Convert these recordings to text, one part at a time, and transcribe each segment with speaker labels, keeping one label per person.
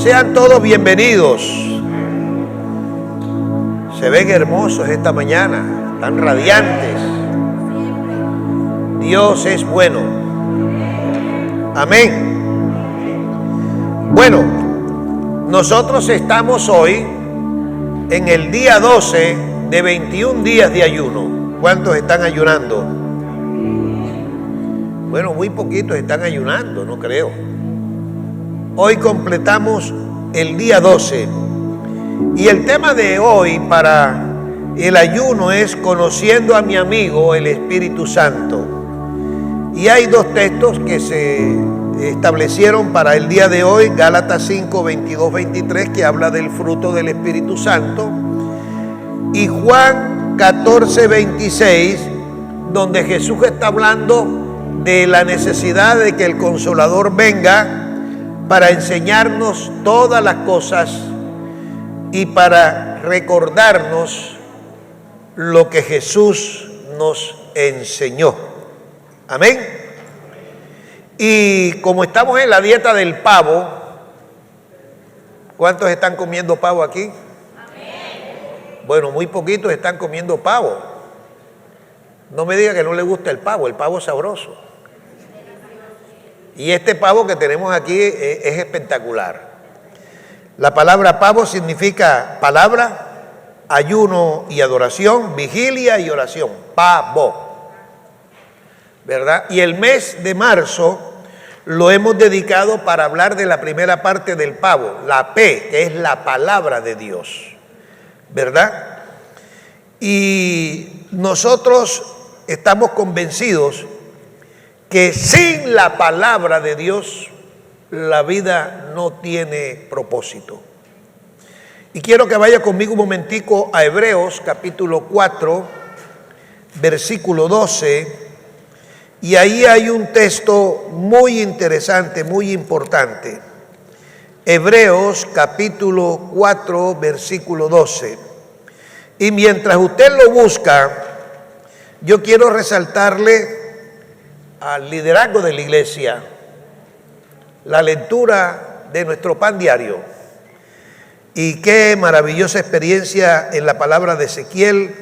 Speaker 1: Sean todos bienvenidos. Se ven hermosos esta mañana, tan radiantes. Dios es bueno. Amén. Bueno, nosotros estamos hoy en el día 12 de 21 días de ayuno. ¿Cuántos están ayunando? Bueno, muy poquitos están ayunando, no creo. Hoy completamos el día 12 y el tema de hoy para el ayuno es conociendo a mi amigo el Espíritu Santo. Y hay dos textos que se establecieron para el día de hoy: Gálatas 5, 22, 23, que habla del fruto del Espíritu Santo, y Juan 14, 26, donde Jesús está hablando de la necesidad de que el Consolador venga para enseñarnos todas las cosas y para recordarnos lo que Jesús nos enseñó. Amén. Y como estamos en la dieta del pavo, ¿cuántos están comiendo pavo aquí? Amén. Bueno, muy poquitos están comiendo pavo. No me diga que no le gusta el pavo es sabroso. Y este pavo que tenemos aquí es espectacular. La palabra pavo significa palabra, ayuno y adoración, vigilia y oración. Pavo, ¿verdad? Y el mes de marzo lo hemos dedicado para hablar de la primera parte del pavo, la P, que es la palabra de Dios, ¿verdad? Y nosotros estamos convencidos que sin la palabra de Dios la vida no tiene propósito. Y quiero que vaya conmigo un momentico a Hebreos capítulo 4, versículo 12, y ahí hay un texto muy interesante, muy importante. Hebreos capítulo 4, versículo 12. Y mientras usted lo busca, yo quiero resaltarle al liderazgo de la iglesia la lectura de nuestro pan diario. Y qué maravillosa experiencia en la palabra de Ezequiel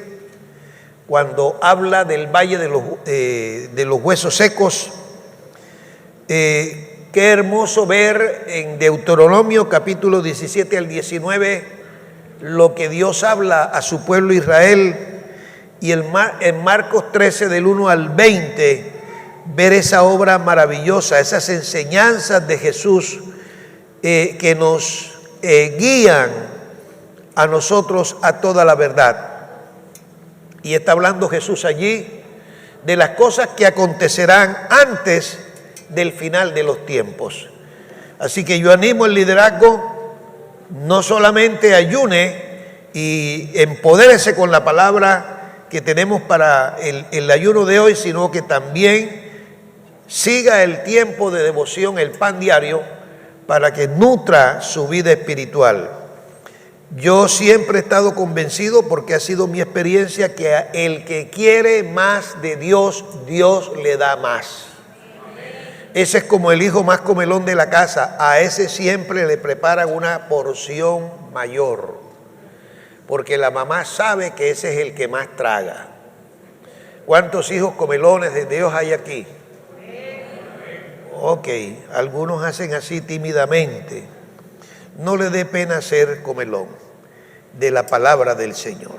Speaker 1: cuando habla del valle de los huesos secos. Qué hermoso ver en Deuteronomio capítulo 17 al 19 lo que Dios habla a su pueblo Israel, y en Marcos 13 del 1 al 20 ver esa obra maravillosa, esas enseñanzas de Jesús que nos guían a nosotros a toda la verdad. Y está hablando Jesús allí de las cosas que acontecerán antes del final de los tiempos. Así que yo animo al liderazgo, no solamente ayune y empodérese con la palabra que tenemos para el ayuno de hoy, sino que también siga el tiempo de devoción, el pan diario, para que nutra su vida espiritual. Yo siempre he estado convencido, porque ha sido mi experiencia, que el que quiere más de Dios, Dios le da más. Ese es como el hijo más comelón de la casa, a ese siempre le preparan una porción mayor, porque la mamá sabe que ese es el que más traga. ¿Cuántos hijos comelones de Dios hay aquí? Ok, algunos hacen así tímidamente. No le dé pena ser comelón de la palabra del Señor.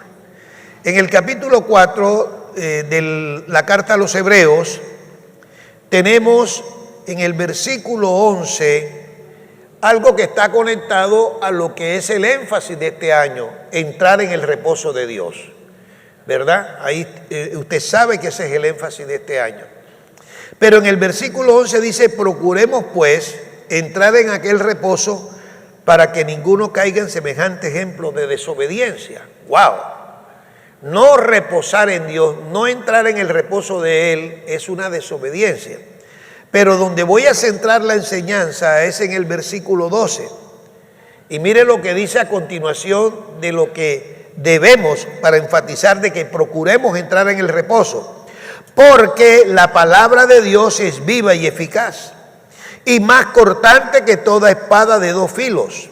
Speaker 1: En el capítulo 4 de la carta a los Hebreos, tenemos en el versículo 11 algo que está conectado a lo que es el énfasis de este año: entrar en el reposo de Dios, ¿verdad? Ahí usted sabe que ese es el énfasis de este año. Pero en el versículo 11 dice: procuremos pues entrar en aquel reposo para que ninguno caiga en semejante ejemplo de desobediencia. ¡Wow! No reposar en Dios, no entrar en el reposo de Él, es una desobediencia. Pero donde voy a centrar la enseñanza es en el versículo 12. Y mire lo que dice a continuación de lo que debemos, para enfatizar de que procuremos entrar en el reposo. Porque la palabra de Dios es viva y eficaz, y más cortante que toda espada de dos filos,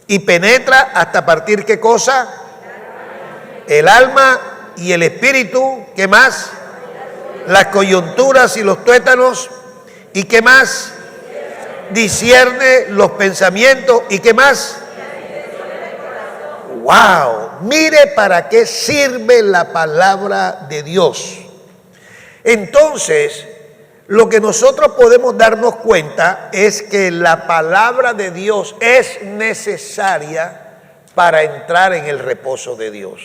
Speaker 1: y penetra hasta partir ¿qué cosa? El alma y el espíritu. ¿Qué más? Las coyunturas y los tuétanos. ¿Y qué más? Discierne los pensamientos. ¿Y qué más? ¡Wow! Mire para qué sirve la palabra de Dios. Entonces, lo que nosotros podemos darnos cuenta es que la palabra de Dios es necesaria para entrar en el reposo de Dios.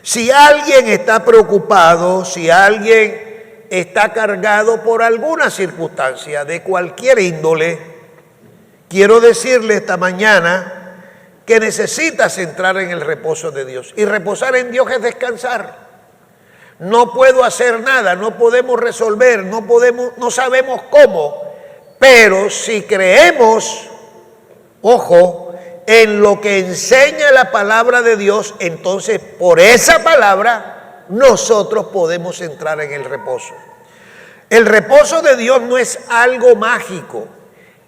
Speaker 1: Si alguien está preocupado, si alguien está cargado por alguna circunstancia de cualquier índole, quiero decirle esta mañana que necesitas entrar en el reposo de Dios. Y reposar en Dios es descansar. No puedo hacer nada, no podemos resolver, no sabemos cómo, pero si creemos, ojo, en lo que enseña la palabra de Dios, entonces por esa palabra nosotros podemos entrar en el reposo. El reposo de Dios no es algo mágico.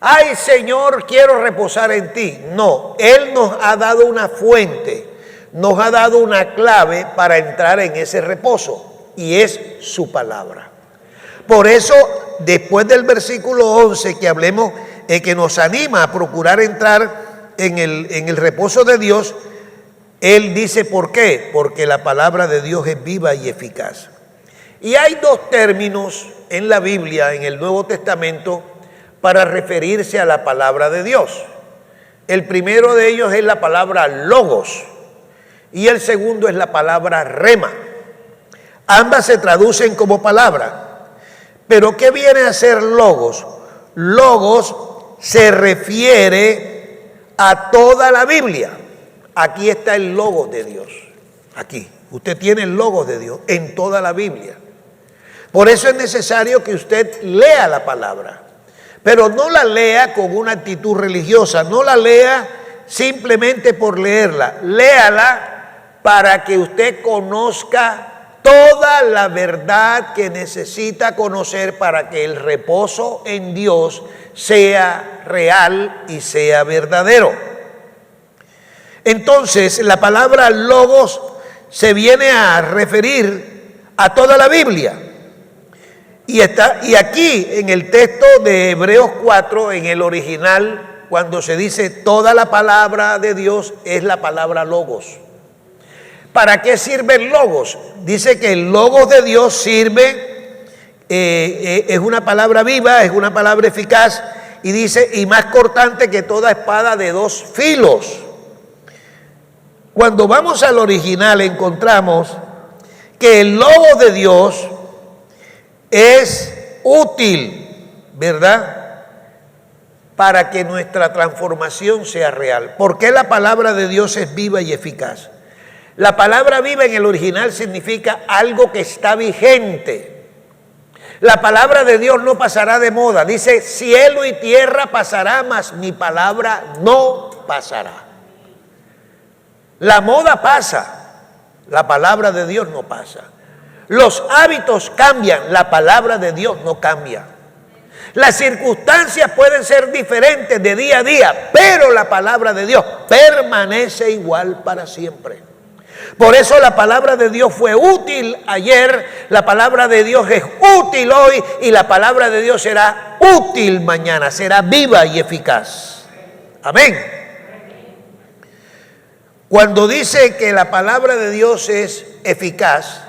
Speaker 1: Ay, Señor, quiero reposar en ti. No, Él nos ha dado una fuente, nos ha dado una clave para entrar en ese reposo, y es su palabra. Por eso, después del versículo 11 que hablemos, que nos anima a procurar entrar en el reposo de Dios, Él dice ¿por qué? Porque la palabra de Dios es viva y eficaz. Y hay dos términos en la Biblia, en el Nuevo Testamento, para referirse a la palabra de Dios. El primero de ellos es la palabra logos y el segundo es la palabra rema. Ambas se traducen como palabra. Pero ¿qué viene a ser logos? Logos se refiere a toda la Biblia. Aquí está el logos de Dios. Aquí. Usted tiene el logos de Dios en toda la Biblia. Por eso es necesario que usted lea la palabra. Pero no la lea con una actitud religiosa. No la lea simplemente por leerla. Léala para que usted conozca toda la verdad que necesita conocer para que el reposo en Dios sea real y sea verdadero. Entonces, la palabra logos se viene a referir a toda la Biblia. Y aquí en el texto de Hebreos 4, en el original, cuando se dice toda la palabra de Dios, es la palabra logos. ¿Para qué sirve el logos? Dice que el logos de Dios sirve, es una palabra viva, es una palabra eficaz, y dice, y más cortante que toda espada de dos filos. Cuando vamos al original encontramos que el logos de Dios es útil, ¿verdad?, para que nuestra transformación sea real. ¿Por qué la palabra de Dios es viva y eficaz? La palabra viva en el original significa algo que está vigente. La palabra de Dios no pasará de moda. Dice, cielo y tierra pasará, mas mi palabra no pasará. La moda pasa, la palabra de Dios no pasa. Los hábitos cambian, la palabra de Dios no cambia. Las circunstancias pueden ser diferentes de día a día, pero la palabra de Dios permanece igual para siempre. Por eso la palabra de Dios fue útil ayer, la palabra de Dios es útil hoy y la palabra de Dios será útil mañana, será viva y eficaz. Amén. Cuando dice que la palabra de Dios es eficaz,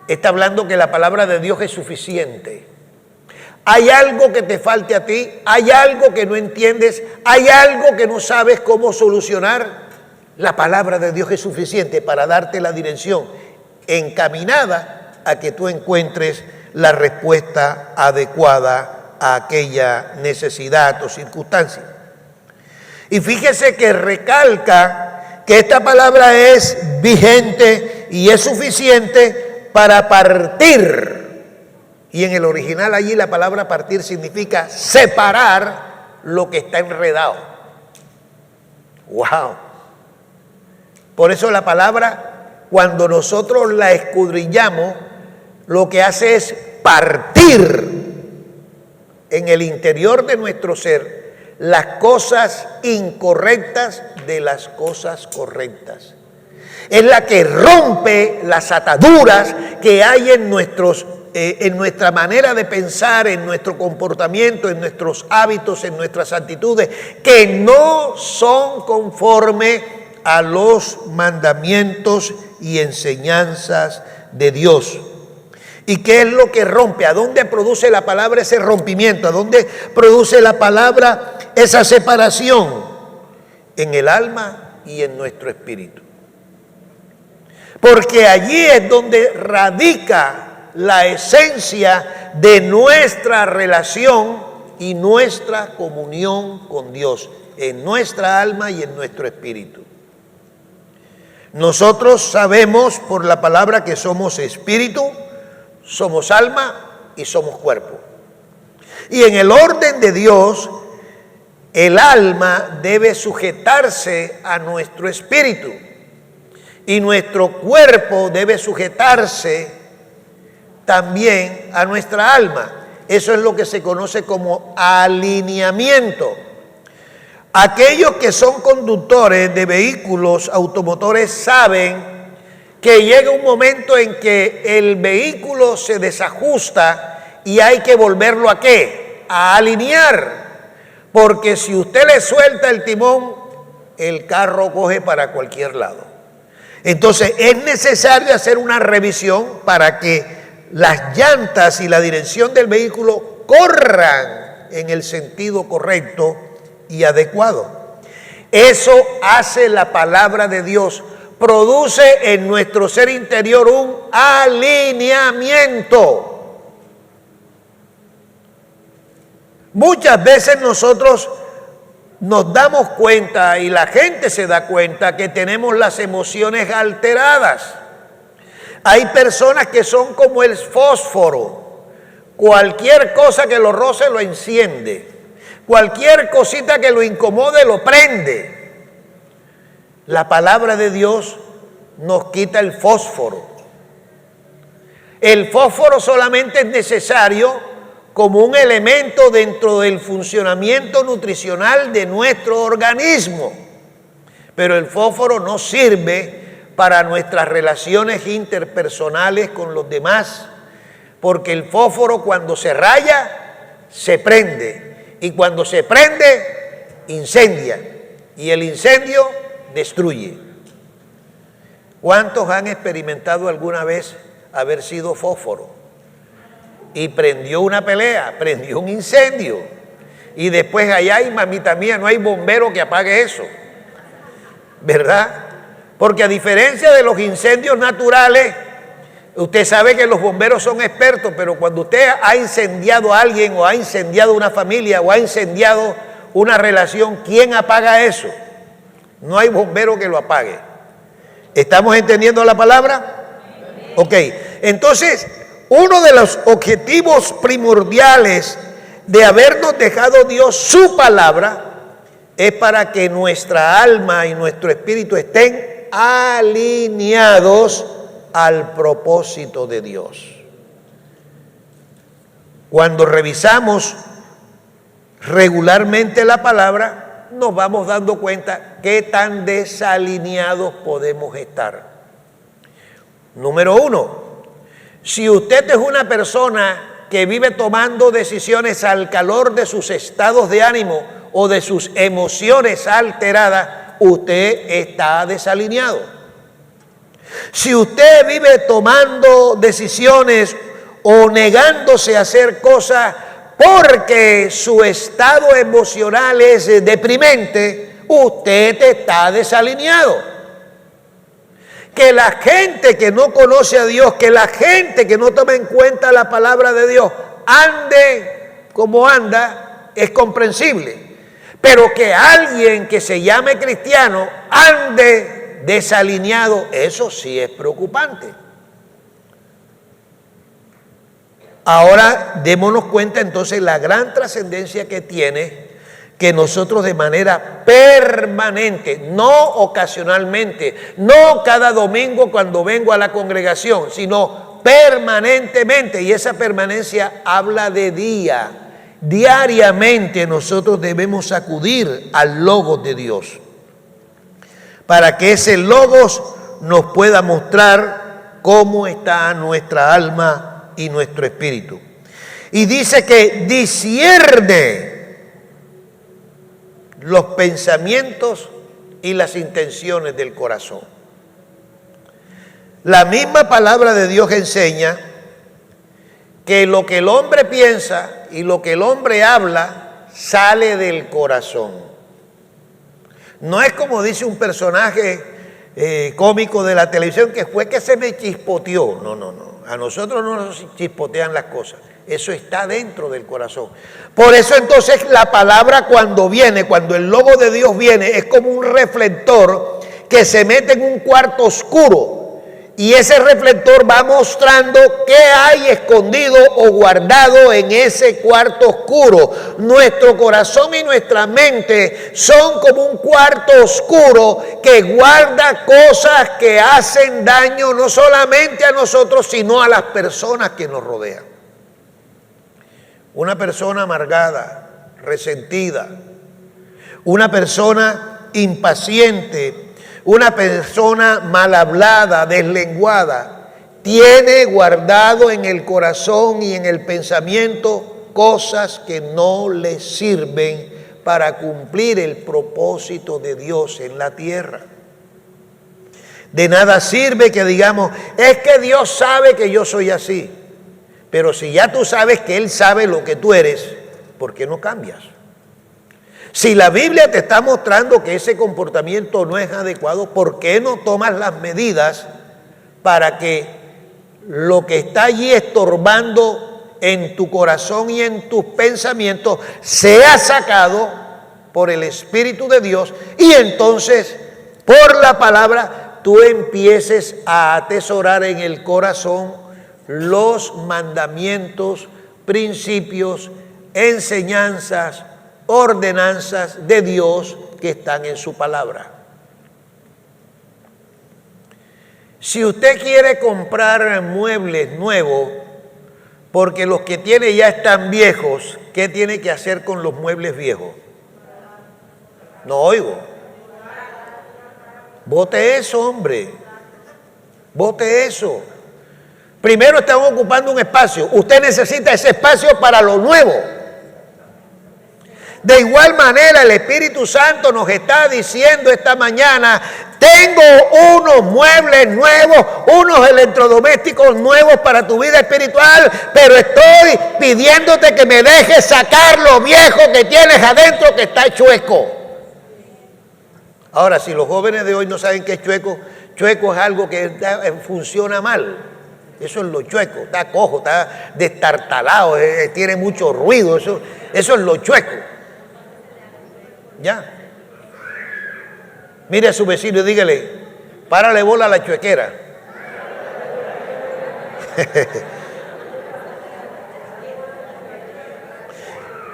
Speaker 1: está hablando que la palabra de Dios es suficiente. ¿Hay algo que te falte a ti? ¿Hay algo que no entiendes? ¿Hay algo que no sabes cómo solucionar? La palabra de Dios es suficiente para darte la dirección encaminada a que tú encuentres la respuesta adecuada a aquella necesidad o circunstancia. Y fíjese que recalca que esta palabra es vigente y es suficiente para partir. Y en el original allí la palabra partir significa separar lo que está enredado. ¡Wow! Por eso la palabra, cuando nosotros la escudriñamos, lo que hace es partir en el interior de nuestro ser las cosas incorrectas de las cosas correctas. Es la que rompe las ataduras que hay en nuestra manera de pensar, en nuestro comportamiento, en nuestros hábitos, en nuestras actitudes, que no son conforme a los mandamientos y enseñanzas de Dios. ¿Y qué es lo que rompe? ¿A dónde produce la palabra ese rompimiento? ¿A dónde produce la palabra esa separación? En el alma y en nuestro espíritu. Porque allí es donde radica la esencia de nuestra relación y nuestra comunión con Dios, en nuestra alma y en nuestro espíritu. Nosotros sabemos por la palabra que somos espíritu, somos alma y somos cuerpo. Y en el orden de Dios, el alma debe sujetarse a nuestro espíritu y nuestro cuerpo debe sujetarse también a nuestra alma. Eso es lo que se conoce como alineamiento. Aquellos que son conductores de vehículos automotores saben que llega un momento en que el vehículo se desajusta y hay que volverlo ¿a qué? A alinear. Porque si usted le suelta el timón, el carro coge para cualquier lado. Entonces es necesario hacer una revisión para que las llantas y la dirección del vehículo corran en el sentido correcto y adecuado. Eso hace la palabra de Dios. Produce en nuestro ser interior un alineamiento. Muchas veces nosotros nos damos cuenta y la gente se da cuenta que tenemos las emociones alteradas. Hay personas que son como el fósforo. Cualquier cosa que lo roce lo enciende. Cualquier cosita que lo incomode lo prende. La palabra de Dios nos quita el fósforo. El fósforo solamente es necesario como un elemento dentro del funcionamiento nutricional de nuestro organismo. Pero el fósforo no sirve para nuestras relaciones interpersonales con los demás, porque el fósforo cuando se raya, se prende. Y cuando se prende, incendia. Y el incendio destruye. ¿Cuántos han experimentado alguna vez haber sido fósforo? Y prendió una pelea, prendió un incendio. Y después allá, y mamita mía, no hay bombero que apague eso. ¿Verdad? Porque a diferencia de los incendios naturales, usted sabe que los bomberos son expertos, pero cuando usted ha incendiado a alguien, o ha incendiado una familia, o ha incendiado una relación, ¿quién apaga eso? No hay bombero que lo apague. ¿Estamos entendiendo la palabra? Ok, entonces, uno de los objetivos primordiales de habernos dejado Dios su palabra es para que nuestra alma y nuestro espíritu estén alineados al propósito de Dios. Cuando revisamos regularmente la palabra, nos vamos dando cuenta qué tan desalineados podemos estar. Número uno, si usted es una persona que vive tomando decisiones al calor de sus estados de ánimo o de sus emociones alteradas, usted está desalineado. Si usted vive tomando decisiones o negándose a hacer cosas porque su estado emocional es deprimente, usted está desalineado. Que la gente que no conoce a Dios, que la gente que no toma en cuenta la palabra de Dios, ande como anda, es comprensible. Pero que alguien que se llame cristiano ande desalineado, eso sí es preocupante. Ahora démonos cuenta entonces la gran trascendencia que tiene que nosotros de manera permanente, no ocasionalmente, no cada domingo cuando vengo a la congregación, sino permanentemente, y esa permanencia habla de día, Diariamente nosotros debemos acudir al Logos de Dios para que ese Logos nos pueda mostrar cómo está nuestra alma y nuestro espíritu. Y dice que discierne los pensamientos y las intenciones del corazón. La misma palabra de Dios enseña que lo que el hombre piensa y lo que el hombre habla sale del corazón. No es como dice un personaje cómico de la televisión que fue que se me chispoteó. No. A nosotros no nos chispotean las cosas. Eso está dentro del corazón. Por eso entonces la palabra cuando viene, cuando el Logo de Dios viene, es como un reflector que se mete en un cuarto oscuro. Y ese reflector va mostrando qué hay escondido o guardado en ese cuarto oscuro. Nuestro corazón y nuestra mente son como un cuarto oscuro que guarda cosas que hacen daño no solamente a nosotros, sino a las personas que nos rodean. Una persona amargada, resentida, una persona impaciente, una persona mal hablada, deslenguada, tiene guardado en el corazón y en el pensamiento cosas que no le sirven para cumplir el propósito de Dios en la tierra. De nada sirve que digamos, es que Dios sabe que yo soy así. Pero si ya tú sabes que Él sabe lo que tú eres, ¿por qué no cambias? Si la Biblia te está mostrando que ese comportamiento no es adecuado, ¿por qué no tomas las medidas para que lo que está allí estorbando en tu corazón y en tus pensamientos sea sacado por el Espíritu de Dios y entonces por la palabra tú empieces a atesorar en el corazón los mandamientos, principios, enseñanzas, ordenanzas de Dios que están en su palabra? Si usted quiere comprar muebles nuevos, porque los que tiene ya están viejos, ¿qué tiene que hacer con los muebles viejos? No oigo. Bote eso, hombre. Bote eso. Primero están ocupando un espacio. Usted necesita ese espacio para lo nuevo. De igual manera, el Espíritu Santo nos está diciendo esta mañana, tengo unos muebles nuevos, unos electrodomésticos nuevos para tu vida espiritual, pero estoy pidiéndote que me dejes sacar lo viejo que tienes adentro que está chueco. Ahora, si los jóvenes de hoy no saben qué es chueco, chueco es algo que funciona mal. Eso es lo chueco, está cojo, está destartalado, tiene mucho ruido, eso es lo chueco. Ya. Mire a su vecino y dígale, párale bola a la chuequera.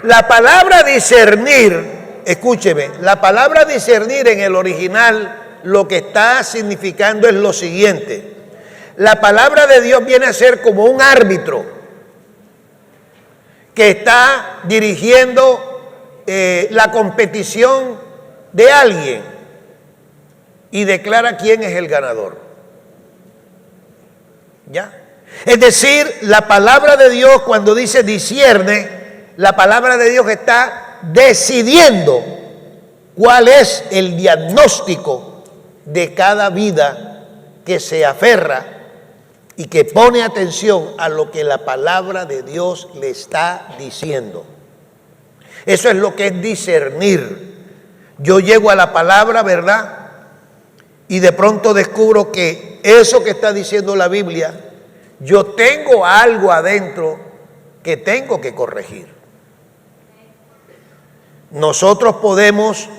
Speaker 1: La palabra discernir, escúcheme, la palabra discernir en el original lo que está significando es lo siguiente. La palabra de Dios viene a ser como un árbitro que está dirigiendo la competición de alguien y declara quién es el ganador. ¿Ya? Es decir, la palabra de Dios cuando dice discierne, la palabra de Dios está decidiendo cuál es el diagnóstico de cada vida que se aferra y que pone atención a lo que la palabra de Dios le está diciendo. Eso es lo que es discernir. Yo llego a la palabra, ¿verdad? Y de pronto descubro que eso que está diciendo la Biblia, yo tengo algo adentro que tengo que corregir. Nosotros podemos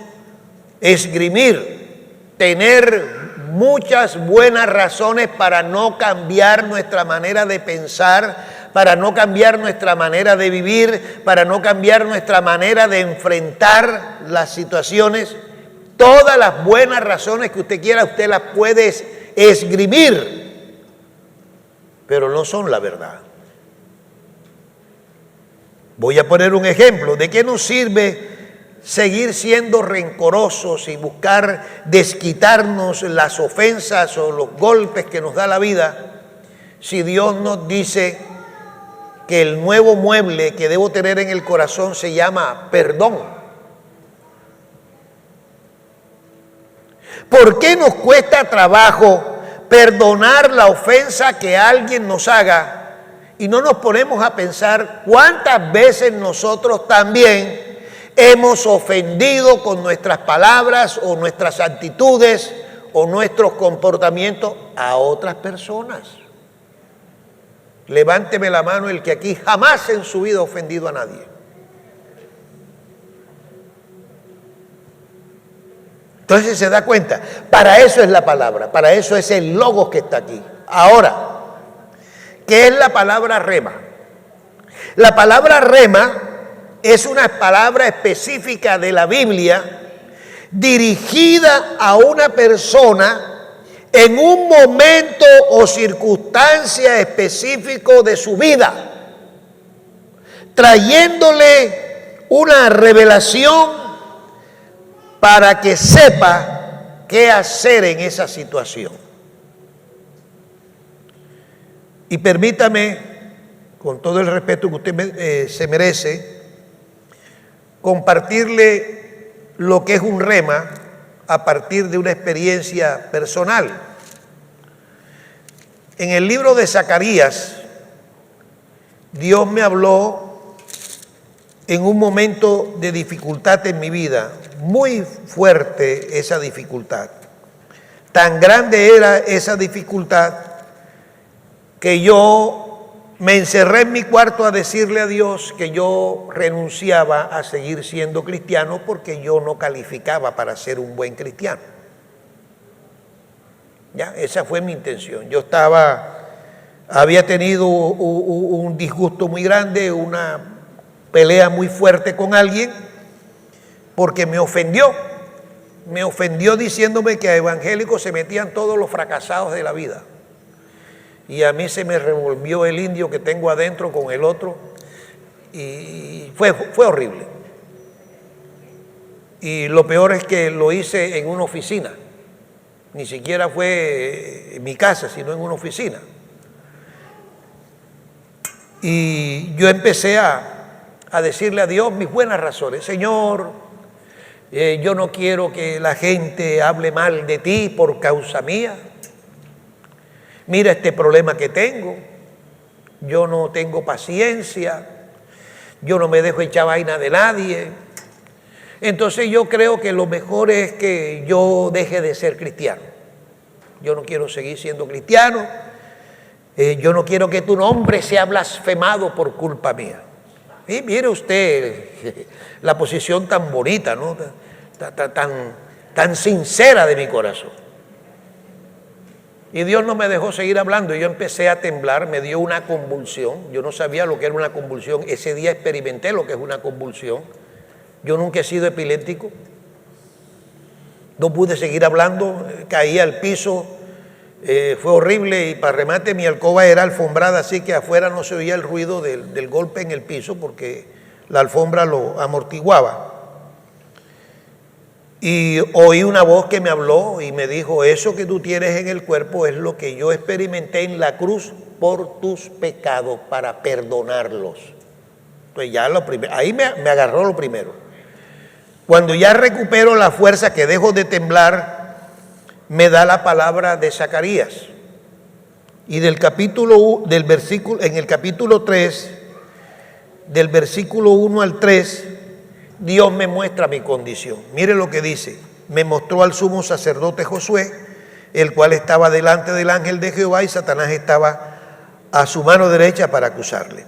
Speaker 1: esgrimir, tener muchas buenas razones para no cambiar nuestra manera de pensar, para no cambiar nuestra manera de vivir, para no cambiar nuestra manera de enfrentar las situaciones. Todas las buenas razones que usted quiera, usted las puede esgrimir, pero no son la verdad. Voy a poner un ejemplo. ¿De qué nos sirve seguir siendo rencorosos y buscar desquitarnos las ofensas o los golpes que nos da la vida si Dios nos dice que el nuevo mueble que debo tener en el corazón se llama perdón? ¿Por qué nos cuesta trabajo perdonar la ofensa que alguien nos haga y no nos ponemos a pensar cuántas veces nosotros también hemos ofendido con nuestras palabras o nuestras actitudes o nuestros comportamientos a otras personas? Levánteme la mano el que aquí jamás en su vida ha ofendido a nadie. Entonces se da cuenta, para eso es la palabra, para eso es el logos que está aquí. Ahora, ¿qué es la palabra rema? La palabra rema es una palabra específica de la Biblia dirigida a una persona en un momento o circunstancia específico de su vida, trayéndole una revelación para que sepa qué hacer en esa situación. Y permítame, con todo el respeto que usted se merece, compartirle lo que es un rema a partir de una experiencia personal. En el libro de Zacarías, Dios me habló en un momento de dificultad en mi vida, muy fuerte esa dificultad. Tan grande era esa dificultad que yo me encerré en mi cuarto a decirle a Dios que yo renunciaba a seguir siendo cristiano porque yo no calificaba para ser un buen cristiano. Ya, esa fue mi intención. Yo había tenido un disgusto muy grande, una pelea muy fuerte con alguien, porque me ofendió diciéndome que a evangélicos se metían todos los fracasados de la vida. Y a mí se me revolvió el indio que tengo adentro con el otro, y fue horrible. Y lo peor es que lo hice en una oficina, ni siquiera fue en mi casa, sino en una oficina. Y yo empecé a decirle a Dios mis buenas razones. Señor, yo no quiero que la gente hable mal de ti por causa mía. Mira este problema que tengo. Yo no tengo paciencia. Yo no me dejo echar vaina de nadie. Entonces yo creo que lo mejor es que yo deje de ser cristiano. Yo no quiero seguir siendo cristiano. Yo no quiero que tu nombre sea blasfemado por culpa mía. Y mire usted la posición tan bonita, ¿no? Tan sincera de mi corazón. Y Dios no me dejó seguir hablando. Yo empecé a temblar, me dio una convulsión. Yo no sabía lo que era una convulsión. Ese día experimenté lo que es una convulsión. Yo nunca he sido epiléptico. No pude seguir hablando, caí al piso. Fue horrible, y para remate mi alcoba era alfombrada, así que afuera no se oía el ruido del golpe en el piso porque la alfombra lo amortiguaba. Y oí una voz que me habló y me dijo: eso que tú tienes en el cuerpo es lo que yo experimenté en la cruz por tus pecados para perdonarlos. Pues ya ahí me agarró lo primero. Cuando ya recupero la fuerza, que dejo de temblar, me da la palabra de Zacarías. Y en el capítulo 3, del versículo 1 al 3, Dios me muestra mi condición. Mire lo que dice: me mostró al sumo sacerdote Josué, el cual estaba delante del ángel de Jehová, y Satanás estaba a su mano derecha para acusarle.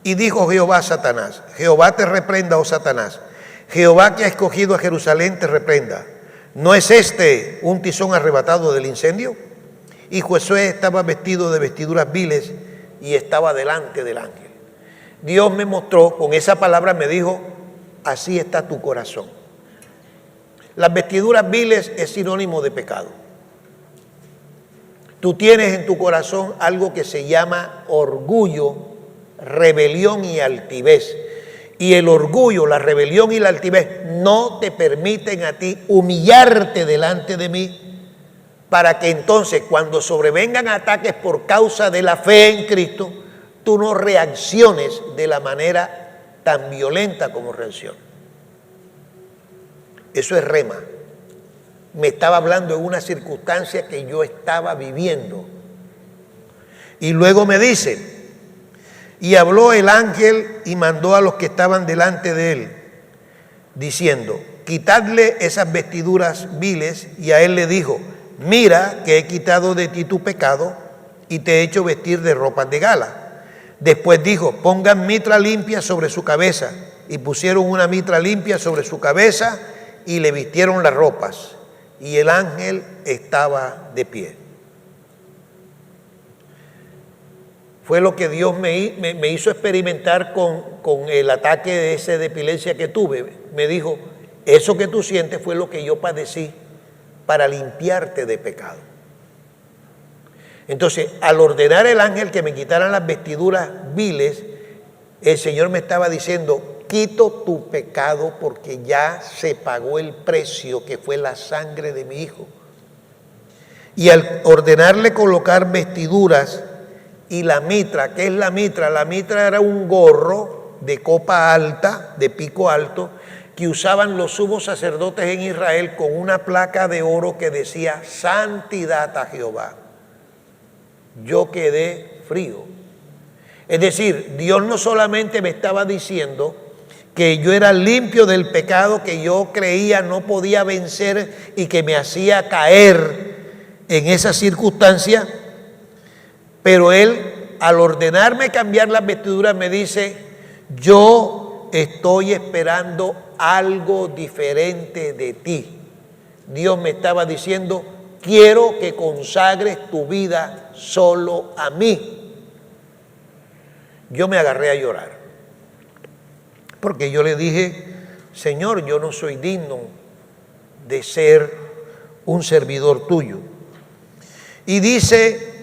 Speaker 1: Y dijo Jehová a Satanás: Jehová te reprenda, oh Satanás. Jehová, que ha escogido a Jerusalén, te reprenda. ¿No es este un tizón arrebatado del incendio? Y Josué estaba vestido de vestiduras viles y estaba delante del ángel. Dios me mostró, con esa palabra me dijo: así está tu corazón. Las vestiduras viles es sinónimo de pecado. Tú tienes en tu corazón algo que se llama orgullo, rebelión y altivez. y el orgullo, la rebelión y la altivez no te permiten a ti humillarte delante de mí, para que entonces cuando sobrevengan ataques por causa de la fe en Cristo, tú no reacciones de la manera tan violenta como reaccionas. Eso es rema. Me estaba hablando de una circunstancia que yo estaba viviendo. Y luego me dice, y habló el ángel y mandó a los que estaban delante de él, diciendo, quitadle esas vestiduras viles, y a él le dijo, mira que he quitado de ti tu pecado y te he hecho vestir de ropas de gala. Después dijo, pongan mitra limpia sobre su cabeza, y pusieron una mitra limpia sobre su cabeza y le vistieron las ropas, y el ángel estaba de pie. Fue lo que Dios me hizo experimentar con el ataque de ese de epilepsia que tuve. Me dijo, eso que tú sientes fue lo que yo padecí para limpiarte de pecado. Entonces, al ordenar el ángel que me quitaran las vestiduras viles, el Señor me estaba diciendo, quito tu pecado porque ya se pagó el precio que fue la sangre de mi hijo. Y al ordenarle colocar vestiduras y la mitra, ¿qué es la mitra? La mitra era un gorro de copa alta, de pico alto, que usaban los sumos sacerdotes en Israel con una placa de oro que decía santidad a Jehová. Yo quedé frío. Es decir, Dios no solamente me estaba diciendo que yo era limpio del pecado que yo creía no podía vencer y que me hacía caer en esa circunstancia, pero Él, al ordenarme cambiar las vestiduras, me dice, yo estoy esperando algo diferente de ti. Dios me estaba diciendo, quiero que consagres tu vida solo a mí. Yo me agarré a llorar, porque yo le dije, Señor, yo no soy digno de ser un servidor tuyo. Y dice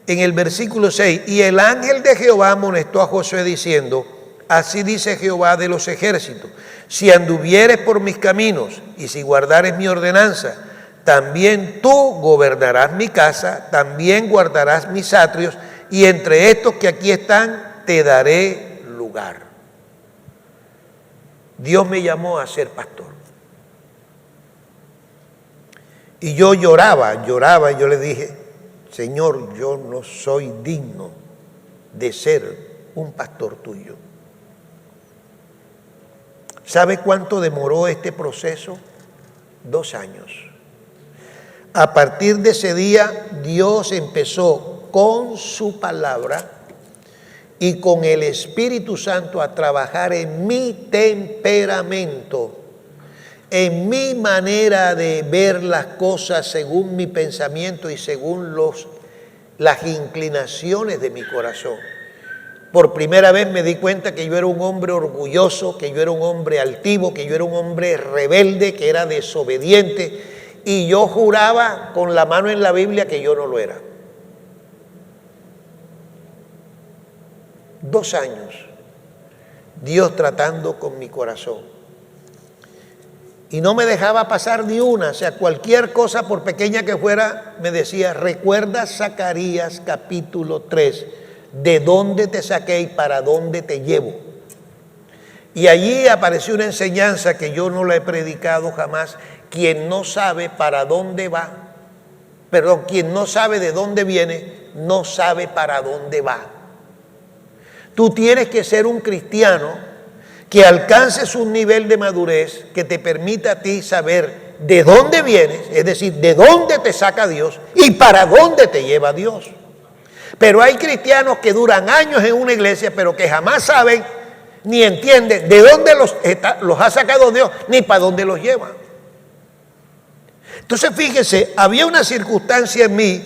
Speaker 1: en el versículo 6, y el ángel de Jehová amonestó a Josué diciendo, así dice Jehová de los ejércitos, si anduvieres por mis caminos y si guardares mi ordenanza, también tú gobernarás mi casa, también guardarás mis atrios, y entre estos que aquí están te daré lugar. Dios me llamó a ser pastor. Y yo lloraba, y yo le dije, Señor, yo no soy digno de ser un pastor tuyo. ¿Sabe cuánto demoró este proceso? 2 años. A partir de ese día, Dios empezó con su palabra y con el Espíritu Santo a trabajar en mi temperamento, en mi manera de ver las cosas según mi pensamiento y según las inclinaciones de mi corazón. Por primera vez me di cuenta que yo era un hombre orgulloso, que yo era un hombre altivo, que yo era un hombre rebelde, que era desobediente, y yo juraba con la mano en la Biblia que yo no lo era. 2 años, Dios tratando con mi corazón. Y no me dejaba pasar ni una, o sea, cualquier cosa, por pequeña que fuera, me decía, recuerda Zacarías capítulo 3, de dónde te saqué y para dónde te llevo. Y allí apareció una enseñanza que yo no la he predicado jamás, quien no sabe para dónde va, quien no sabe de dónde viene, no sabe para dónde va. Tú tienes que ser un cristiano que alcances un nivel de madurez que te permita a ti saber de dónde vienes, es decir, de dónde te saca Dios y para dónde te lleva Dios. Pero hay cristianos que duran años en una iglesia, pero que jamás saben ni entienden de dónde los ha sacado Dios, ni para dónde los lleva. Entonces, fíjese, había una circunstancia en mí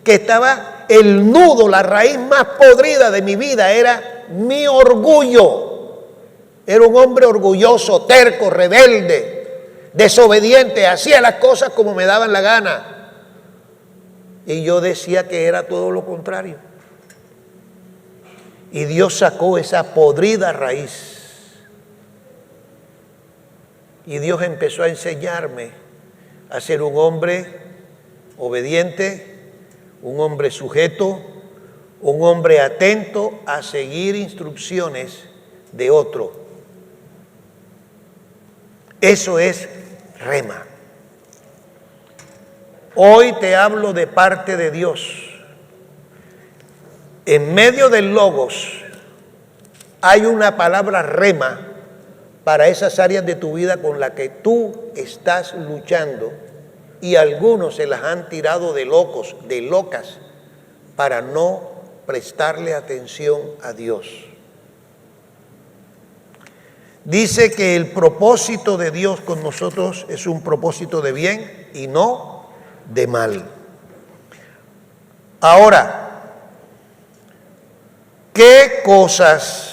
Speaker 1: que estaba el nudo, la raíz más podrida de mi vida, era mi orgullo. Era un hombre orgulloso, terco, rebelde, desobediente, hacía las cosas como me daban la gana. Y yo decía que era todo lo contrario. Y Dios sacó esa podrida raíz Y Dios empezó a enseñarme a ser un hombre obediente, un hombre sujeto, un hombre atento a seguir instrucciones de otro. Eso es rema. Hoy te hablo de parte de Dios. En medio del logos hay una palabra rema para esas áreas de tu vida con las que tú estás luchando, y algunos se las han tirado de locos, de locas, para no prestarle atención a Dios. Dice que el propósito de Dios con nosotros es un propósito de bien y no de mal. Ahora, ¿qué cosas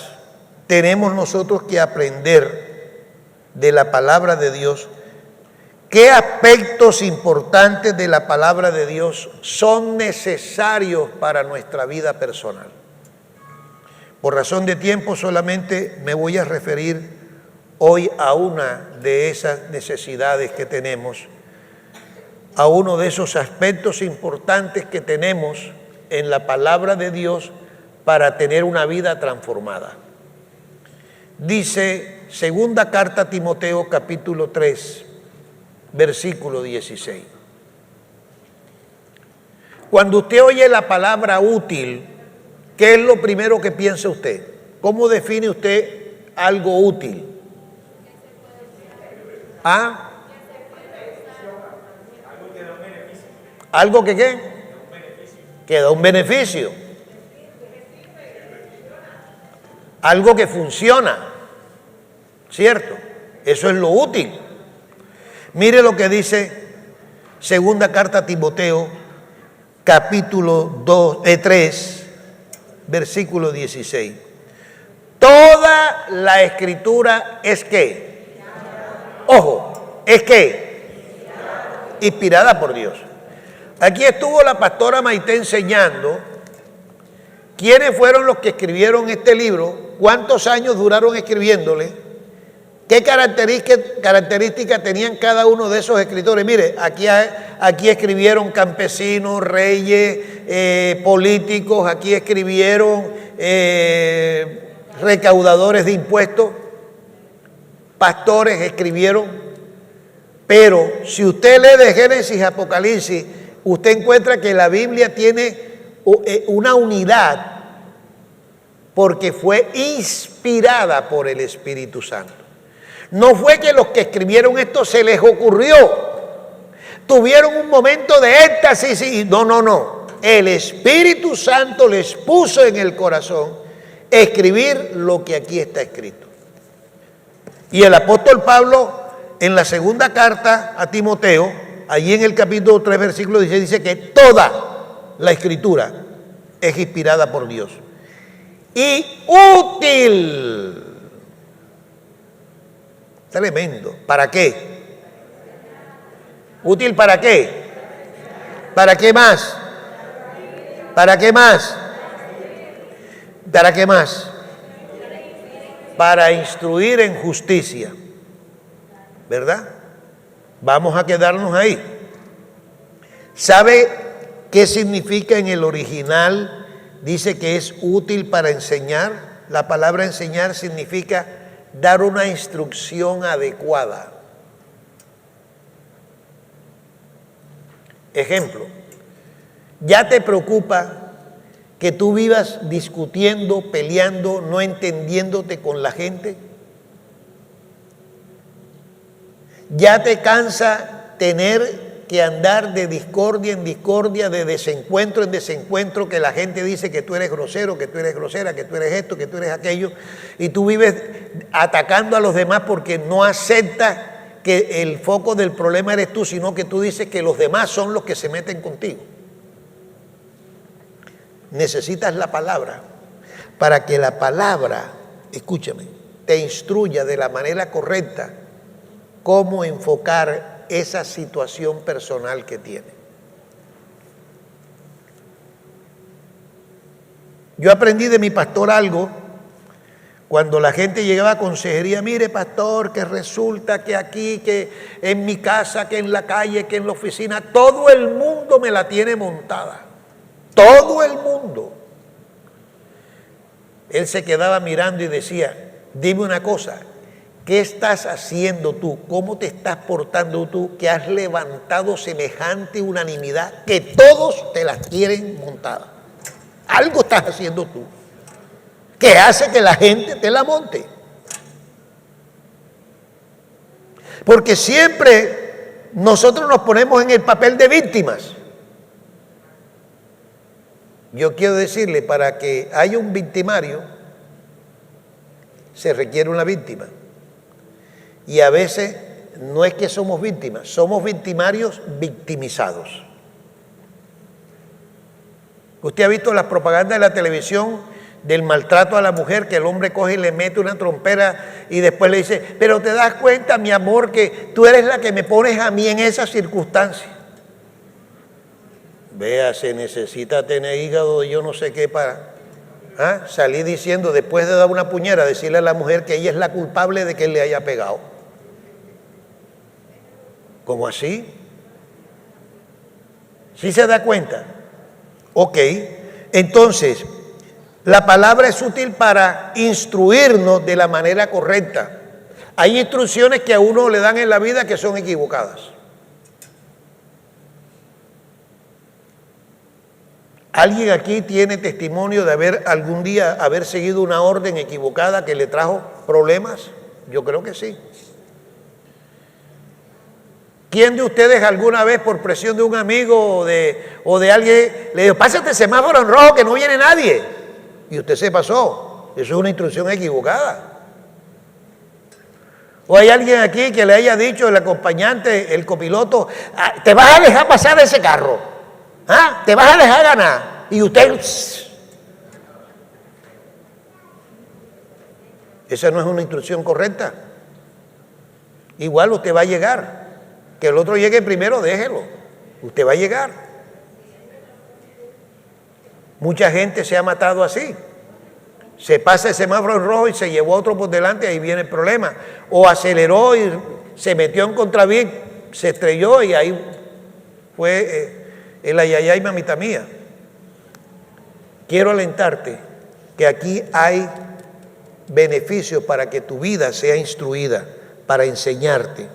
Speaker 1: tenemos nosotros que aprender de la palabra de Dios? ¿Qué aspectos importantes de la palabra de Dios son necesarios para nuestra vida personal? Por razón de tiempo solamente me voy a referir hoy a una de esas necesidades que tenemos, a uno de esos aspectos importantes que tenemos en la palabra de Dios para tener una vida transformada. Dice segunda carta a Timoteo capítulo 3, versículo 16. Cuando usted oye la palabra útil, ¿qué es lo primero que piensa usted? ¿Cómo define usted algo útil? ¿Ah? ¿Algo que qué? Que da un beneficio. Algo que funciona, ¿cierto? Eso es lo útil. Mire lo que dice segunda carta a Timoteo, capítulo 3, versículo 16. Toda la escritura es ¿qué? Ojo, es ¿qué? Inspirada por Dios. Aquí estuvo la pastora Maite enseñando quiénes fueron los que escribieron este libro, cuántos años duraron escribiéndole, qué características tenían cada uno de esos escritores. Mire, aquí escribieron campesinos, reyes, políticos, aquí escribieron recaudadores de impuestos, pastores escribieron. Pero si usted lee de Génesis a Apocalipsis, usted encuentra que la Biblia tiene una unidad porque fue inspirada por el Espíritu Santo. No fue que los que escribieron esto se les ocurrió, tuvieron un momento de éxtasis y no. El Espíritu Santo les puso en el corazón escribir lo que aquí está escrito. Y el apóstol Pablo en la segunda carta a Timoteo, allí en el capítulo 3, versículo 16, dice que toda la escritura es inspirada por Dios y útil. Tremendo. ¿Para qué? ¿Útil para qué? ¿Para qué más? ¿Para qué más? ¿Para qué más? Para instruir en justicia. ¿Verdad? Vamos a quedarnos ahí. ¿Sabe qué significa en el original? Dice que es útil para enseñar. La palabra enseñar significa dar una instrucción adecuada. Ejemplo, ¿ya te preocupa que tú vivas discutiendo, peleando, no entendiéndote con la gente? ¿Ya te cansa tener que andar de discordia en discordia, de desencuentro en desencuentro, que la gente dice que tú eres grosero, que tú eres grosera, que tú eres esto, que tú eres aquello, y tú vives atacando a los demás porque no aceptas que el foco del problema eres tú, sino que tú dices que los demás son los que se meten contigo? Necesitas la palabra para que la palabra, escúchame, te instruya de la manera correcta cómo enfocar esa situación personal que tiene. Yo aprendí de mi pastor algo Cuando la gente llegaba a consejería, mire pastor, que resulta que aquí, que en mi casa, que en la calle, que en la oficina, todo el mundo me la tiene montada. Todo el mundo. Él se quedaba mirando y decía, dime una cosa, ¿qué estás haciendo tú? ¿Cómo te estás portando tú que has levantado semejante unanimidad que todos te la quieren montada? Algo estás haciendo tú que hace que la gente te la monte. Porque siempre nosotros nos ponemos en el papel de víctimas. Yo quiero decirle, para que haya un victimario, se requiere una víctima. Y a veces no es que somos víctimas, somos victimarios victimizados. Usted ha visto las propagandas de la televisión del maltrato a la mujer, que el hombre coge y le mete una trompera y después le dice, pero te das cuenta, mi amor, que tú eres la que me pones a mí en esa circunstancia. Vea, se necesita tener hígado de yo no sé qué para salir diciendo, después de dar una puñera, decirle a la mujer que ella es la culpable de que él le haya pegado. ¿Cómo así? ¿Sí se da cuenta? Ok, entonces, la palabra es útil para instruirnos de la manera correcta. Hay instrucciones que a uno le dan en la vida que son equivocadas. ¿Alguien aquí tiene testimonio de algún día haber seguido una orden equivocada que le trajo problemas? Yo creo que sí. ¿Quién de ustedes alguna vez por presión de un amigo o de alguien le dijo, pásate el semáforo en rojo que no viene nadie? Y usted se pasó. Eso es una instrucción equivocada. O hay alguien aquí que le haya dicho el acompañante, el copiloto, te vas a dejar pasar ese carro. Te vas a dejar ganar. Y usted... Esa no es una instrucción correcta. Igual usted va a llegar. Que el otro llegue primero, déjelo. Usted va a llegar. Mucha gente se ha matado así. Se pasa el semáforo en rojo y se llevó a otro por delante, ahí viene el problema. O aceleró y se metió en contravía, se estrelló y ahí fue el ayayay mamita mía. Quiero alentarte que aquí hay beneficios para que tu vida sea instruida, para enseñarte.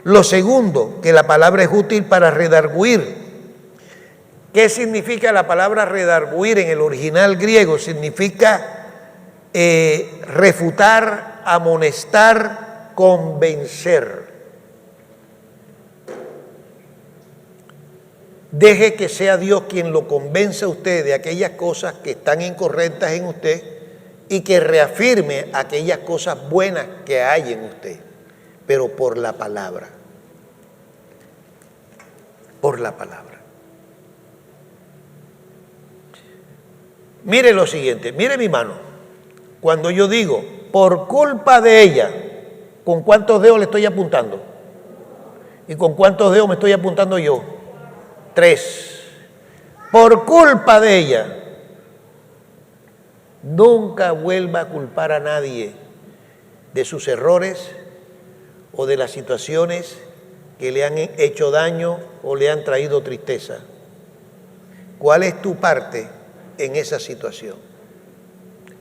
Speaker 1: Lo segundo, que la palabra es útil para redarguir. ¿Qué significa la palabra redarguir en el original griego? Significa refutar, amonestar, convencer. Deje que sea Dios quien lo convenza a usted de aquellas cosas que están incorrectas en usted y que reafirme aquellas cosas buenas que hay en usted, pero por la palabra. Por la palabra. Mire lo siguiente, mire mi mano. Cuando yo digo, por culpa de ella, ¿con cuántos dedos le estoy apuntando? ¿Y con cuántos dedos me estoy apuntando yo? 3. Por culpa de ella. Nunca vuelva a culpar a nadie de sus errores o de las situaciones que le han hecho daño o le han traído tristeza. ¿Cuál es tu parte en esa situación?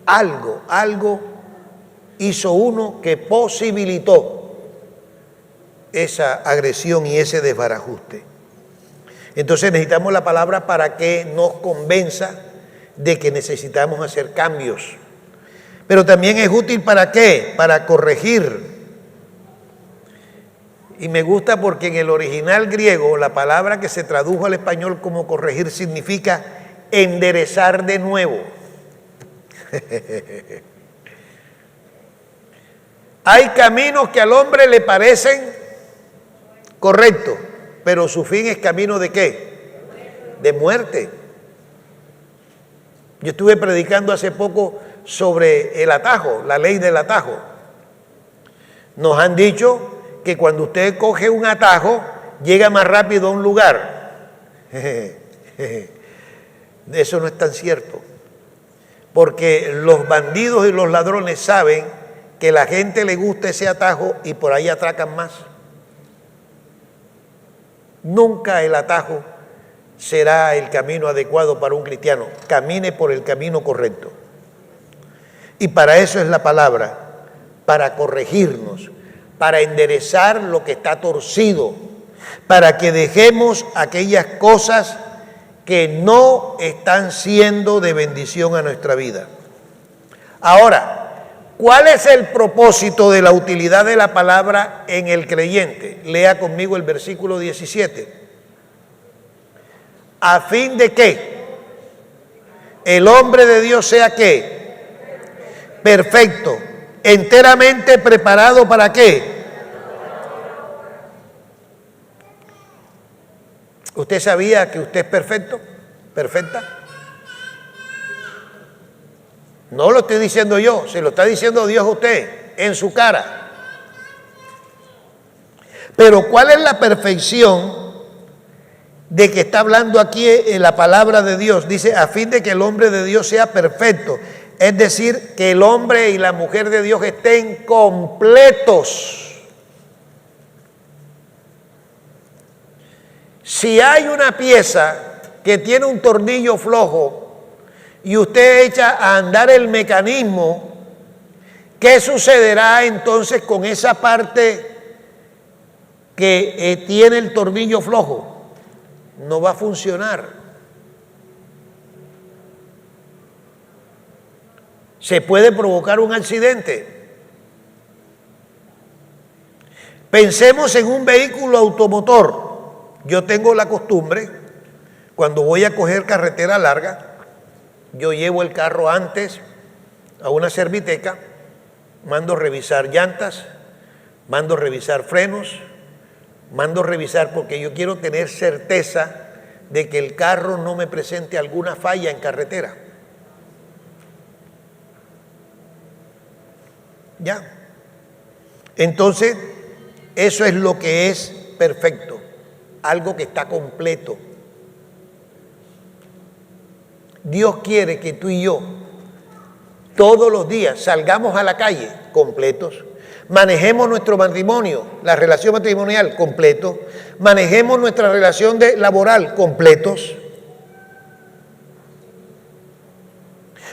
Speaker 1: Algo hizo uno que posibilitó esa agresión y ese desbarajuste. Entonces necesitamos la palabra para que nos convenza de que necesitamos hacer cambios. Pero también es útil ¿para qué? Para corregir. Y me gusta porque en el original griego la palabra que se tradujo al español como corregir significa enderezar de nuevo. Hay caminos que al hombre le parecen correctos, pero su fin es camino ¿de qué? De muerte. Yo estuve predicando hace poco sobre el atajo, la ley del atajo. Nos han dicho que cuando usted coge un atajo, llega más rápido a un lugar. Eso no es tan cierto. porque los bandidos y los ladrones saben que la gente le gusta ese atajo y por ahí atracan más. Nunca el atajo será el camino adecuado para un cristiano. Camine por el camino correcto. Y para eso es la palabra, para corregirnos, para enderezar lo que está torcido, para que dejemos aquellas cosas que no están siendo de bendición a nuestra vida. Ahora, ¿cuál es el propósito de la utilidad de la palabra en el creyente? Lea conmigo el versículo 17. ¿A fin de que el hombre de Dios sea qué? Perfecto, enteramente preparado ¿para qué? ¿Usted sabía que usted es perfecto? ¿Perfecta? No lo estoy diciendo yo, se lo está diciendo Dios a usted, en su cara. Pero ¿cuál es la perfección de que está hablando aquí en la palabra de Dios? Dice, a fin de que el hombre de Dios sea perfecto. Es decir, que el hombre y la mujer de Dios estén completos. Si hay una pieza que tiene un tornillo flojo y usted echa a andar el mecanismo, ¿qué sucederá entonces con esa parte que tiene el tornillo flojo? No va a funcionar. Se puede provocar un accidente. Pensemos en un vehículo automotor. Yo tengo la costumbre, cuando voy a coger carretera larga, yo llevo el carro antes a una serviteca, mando revisar llantas, mando revisar frenos, mando revisar porque yo quiero tener certeza de que el carro no me presente alguna falla en carretera. ¿Ya? Entonces, eso es lo que es perfecto. Algo que está completo. Dios quiere que tú y yo todos los días salgamos a la calle completos, manejemos nuestro matrimonio, la relación matrimonial completo, manejemos nuestra relación laboral completos.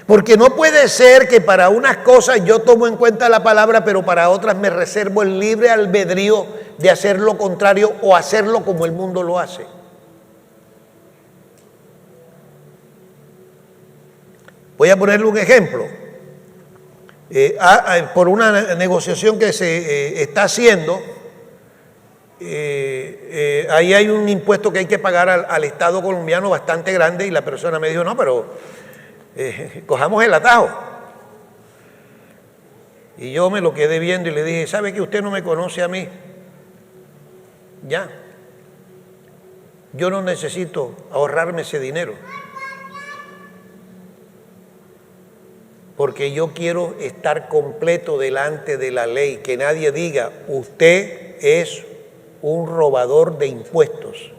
Speaker 1: Porque no puede ser que para unas cosas yo tomo en cuenta la palabra, pero para otras me reservo el libre albedrío de hacer lo contrario o hacerlo como el mundo lo hace. Voy a ponerle un ejemplo. Por una negociación que se está haciendo, ahí hay un impuesto que hay que pagar al Estado colombiano bastante grande y la persona me dijo, no, pero cojamos el atajo. Y yo me lo quedé viendo y le dije, ¿sabe que usted no me conoce a mí? Ya. Yo no necesito ahorrarme ese dinero. Porque yo quiero estar completo delante de la ley, que nadie diga, usted es un robador de impuestos.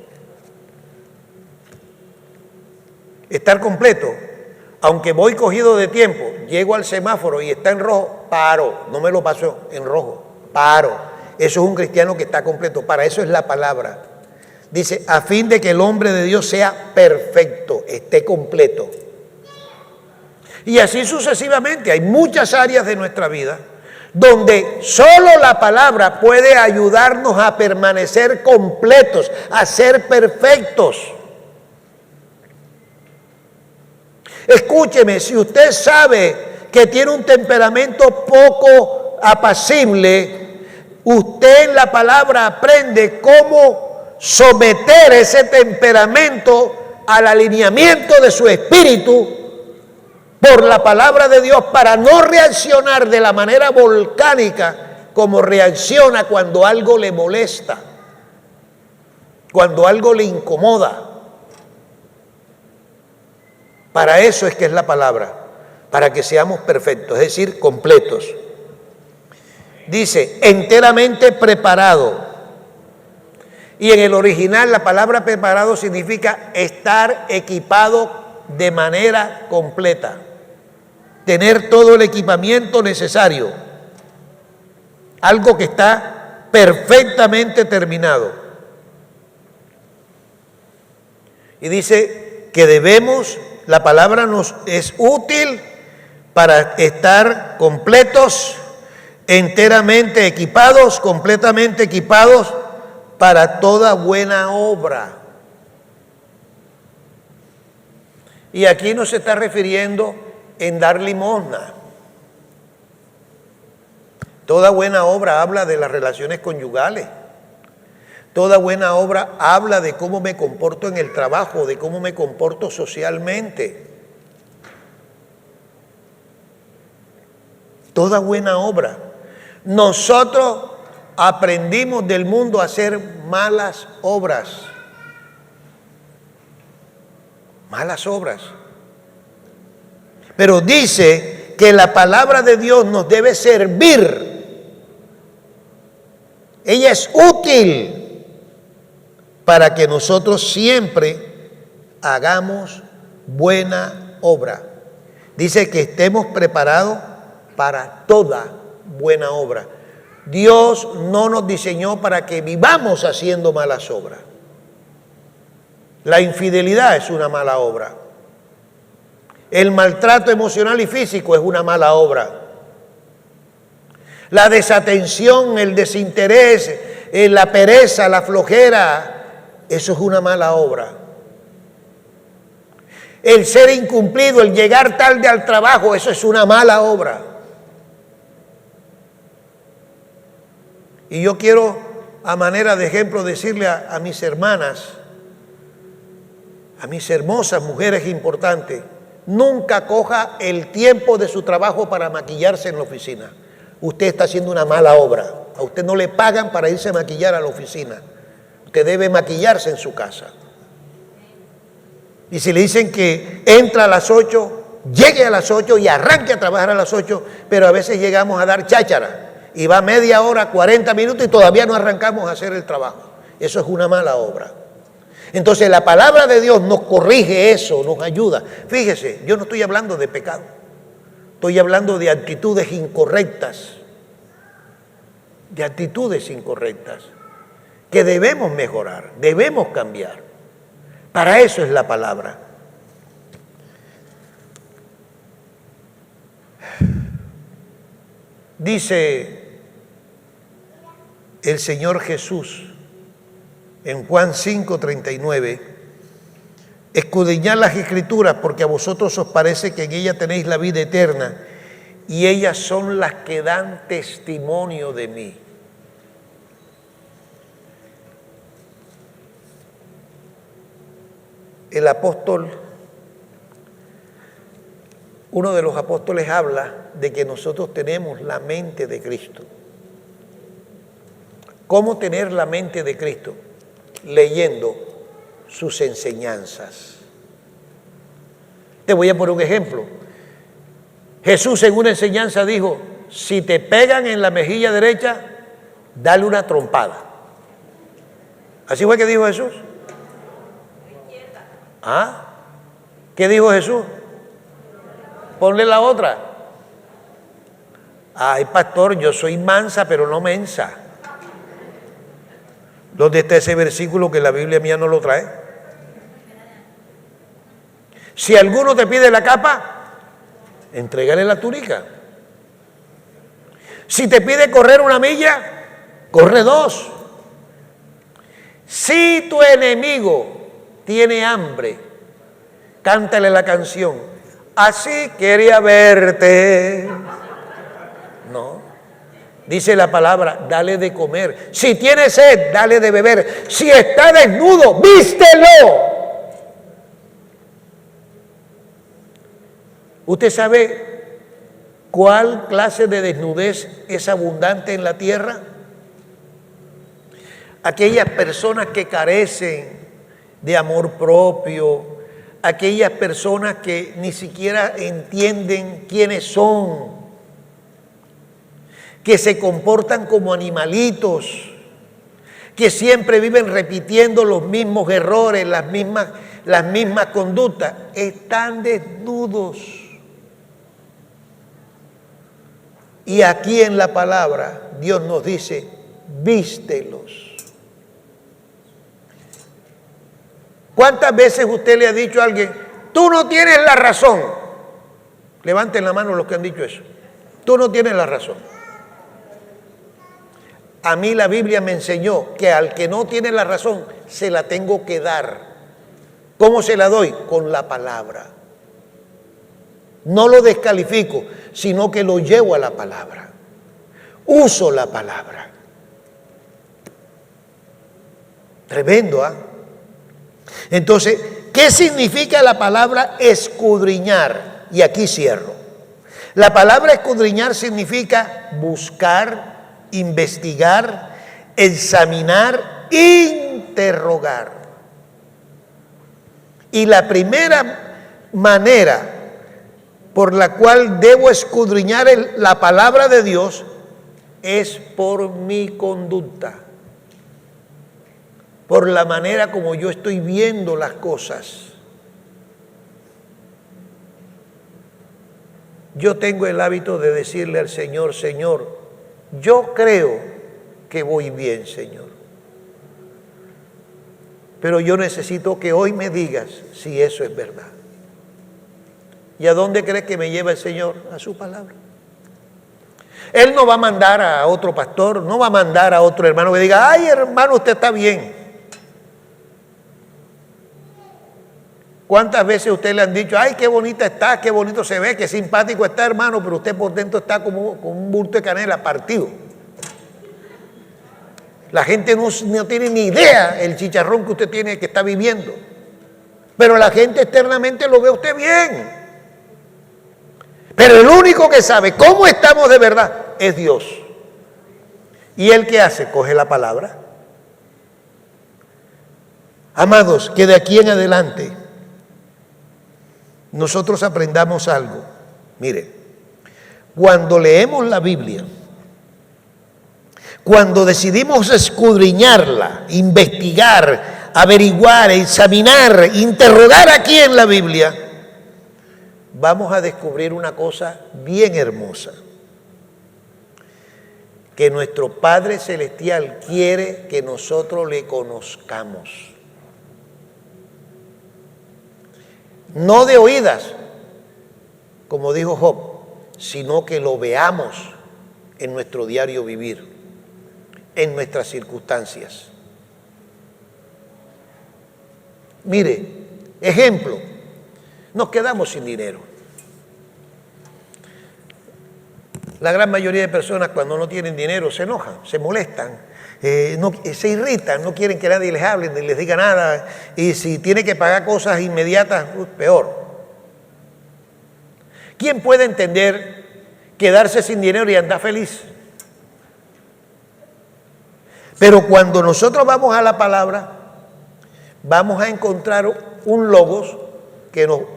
Speaker 1: Estar completo. Aunque voy cogido de tiempo, llego al semáforo y está en rojo, paro, no me lo paso en rojo, paro. Eso es un cristiano que está completo, para eso es la palabra. Dice, a fin de que el hombre de Dios sea perfecto, esté completo. Y así sucesivamente, hay muchas áreas de nuestra vida donde solo la palabra puede ayudarnos a permanecer completos, a ser perfectos. Escúcheme, si usted sabe que tiene un temperamento poco apacible, usted en la palabra aprende cómo someter ese temperamento al alineamiento de su espíritu por la palabra de Dios para no reaccionar de la manera volcánica como reacciona cuando algo le molesta, cuando algo le incomoda. Para eso es que es la palabra, para que seamos perfectos, es decir, completos. Dice, enteramente preparado. Y en el original la palabra preparado significa estar equipado de manera completa. tener todo el equipamiento necesario, algo que está perfectamente terminado. Y dice que debemos, la palabra nos es útil para estar completos, enteramente equipados, completamente equipados para toda buena obra. Y aquí no se está refiriendo en dar limosna. Toda buena obra habla de las relaciones conyugales. Toda buena obra habla de cómo me comporto en el trabajo, de cómo me comporto socialmente. Toda buena obra. Nosotros aprendimos del mundo a hacer malas obras. Malas obras. Pero dice que la palabra de Dios nos debe servir. Ella es útil para que nosotros siempre hagamos buena obra. Dice que estemos preparados para toda buena obra. Dios no nos diseñó para que vivamos haciendo malas obras. La infidelidad es una mala obra. El maltrato emocional y físico es una mala obra. La desatención, el desinterés, la pereza, la flojera, eso es una mala obra. El ser incumplido, el llegar tarde al trabajo, eso es una mala obra. Y yo quiero, a manera de ejemplo, decirle a mis hermanas, a mis hermosas mujeres importantes, nunca coja el tiempo de su trabajo para maquillarse en la oficina. Usted está haciendo una mala obra. A usted no le pagan para irse a maquillar a la oficina. Usted debe maquillarse en su casa. Y si le dicen que entra a las 8, llegue a las 8 y arranque a trabajar a las 8, pero a veces llegamos a dar cháchara y va media hora, 40 minutos y todavía no arrancamos a hacer el trabajo. Eso es una mala obra. Entonces la palabra de Dios nos corrige eso, nos ayuda. Fíjese, yo no estoy hablando de pecado, estoy hablando de actitudes incorrectas, que debemos mejorar, debemos cambiar. Para eso es la palabra. Dice el Señor Jesús en Juan 5:39, escudriñad las Escrituras porque a vosotros os parece que en ellas tenéis la vida eterna y ellas son las que dan testimonio de mí. El apóstol, uno de los apóstoles habla de que nosotros tenemos la mente de Cristo. ¿Cómo tener la mente de Cristo? Leyendo sus enseñanzas. Te voy a poner un ejemplo. Jesús en una enseñanza dijo, si te pegan en la mejilla derecha, dale una trompada. ¿Así fue que dijo Jesús? ¿Ah? ¿Qué dijo Jesús? Ponle la otra. Ay, pastor, yo soy mansa, pero no mensa. ¿Dónde está ese versículo que la Biblia mía no lo trae? Si alguno te pide la capa, entrégale la túnica. Si te pide correr una milla, corre 2. Si tu enemigo tiene hambre, cántale la canción, así quería verte. No. Dice la palabra, dale de comer. Si tiene sed, dale de beber. Si está desnudo, vístelo. ¿Usted sabe cuál clase de desnudez es abundante en la tierra? Aquellas personas que carecen de amor propio, aquellas personas que ni siquiera entienden quiénes son, que se comportan como animalitos, que siempre viven repitiendo los mismos errores, las mismas conductas, están desnudos. Y aquí en la palabra Dios nos dice, vístelos. ¿Cuántas veces usted le ha dicho a alguien, tú no tienes la razón? Levanten la mano los que han dicho eso. Tú no tienes la razón. A mí la Biblia me enseñó que al que no tiene la razón, se la tengo que dar. ¿Cómo se la doy? Con la palabra. No lo descalifico, sino que lo llevo a la palabra. Uso la palabra. Tremendo, ¿ah? Entonces, ¿qué significa la palabra escudriñar? Y aquí cierro. La palabra escudriñar significa buscar, investigar, examinar, interrogar. Y la primera manera por la cual debo escudriñar la palabra de Dios es por mi conducta, por la manera como yo estoy viendo las cosas. Yo tengo el hábito de decirle al Señor, Señor, yo creo que voy bien, Señor, pero yo necesito que hoy me digas si eso es verdad. ¿Y a dónde crees que me lleva el Señor? A su palabra. Él no va a mandar a otro pastor, no va a mandar a otro hermano que diga, ay hermano, usted está bien. ¿Cuántas veces a usted le han dicho, ay qué bonita está, qué bonito se ve, qué simpático está hermano, pero usted por dentro está como con un bulto de canela partido? La gente no tiene ni idea el chicharrón que usted tiene, que está viviendo. Pero la gente externamente lo ve a usted bien. Pero el único que sabe cómo estamos de verdad es Dios. ¿Y él qué hace? Coge la palabra. Amados, que de aquí en adelante nosotros aprendamos algo. Mire, cuando leemos la Biblia, cuando decidimos escudriñarla, investigar, averiguar, examinar, interrogar aquí en la Biblia, vamos a descubrir una cosa bien hermosa, que nuestro Padre Celestial quiere que nosotros le conozcamos. No de oídas, como dijo Job, sino que lo veamos en nuestro diario vivir, en nuestras circunstancias. Mire, ejemplo, nos quedamos sin dinero. La gran mayoría de personas cuando no tienen dinero se enojan, se molestan, se irritan, no quieren que nadie les hable ni les diga nada, y si tiene que pagar cosas inmediatas, peor. ¿Quién puede entender quedarse sin dinero y andar feliz? Pero cuando nosotros vamos a la palabra, vamos a encontrar un logos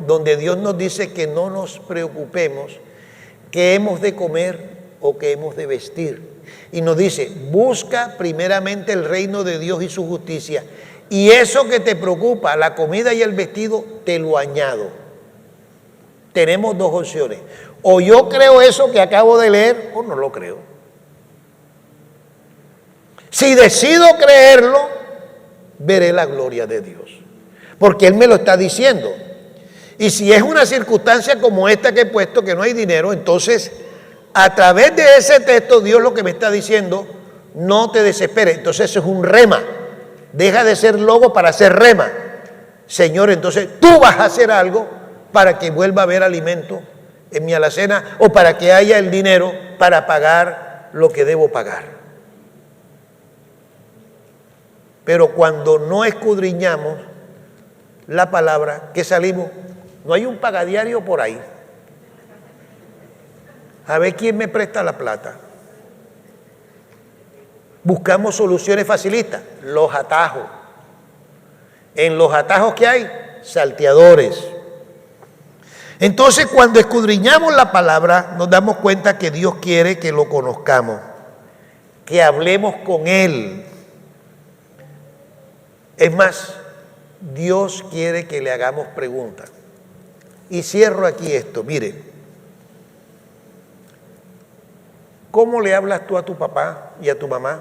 Speaker 1: donde Dios nos dice que no nos preocupemos qué hemos de comer o qué hemos de vestir. Y nos dice, busca primeramente el reino de Dios y su justicia. Y eso que te preocupa, la comida y el vestido, te lo añado. Tenemos dos opciones. O yo creo eso que acabo de leer, o no lo creo. Si decido creerlo, veré la gloria de Dios. Porque Él me lo está diciendo. Y si es una circunstancia como esta que he puesto, que no hay dinero, entonces a través de ese texto Dios lo que me está diciendo, no te desesperes. Entonces eso es un rema. Deja de ser logo para ser rema. Señor, entonces tú vas a hacer algo para que vuelva a haber alimento en mi alacena o para que haya el dinero para pagar lo que debo pagar. Pero cuando no escudriñamos la palabra, ¿qué salimos? No hay un pagadiario por ahí. A ver quién me presta la plata. Buscamos soluciones facilistas, los atajos. En los atajos que hay, salteadores. Entonces, cuando escudriñamos la palabra, nos damos cuenta que Dios quiere que lo conozcamos, que hablemos con Él. Es más, Dios quiere que le hagamos preguntas. Y cierro aquí esto, mire. ¿cómo le hablas tú a tu papá y a tu mamá?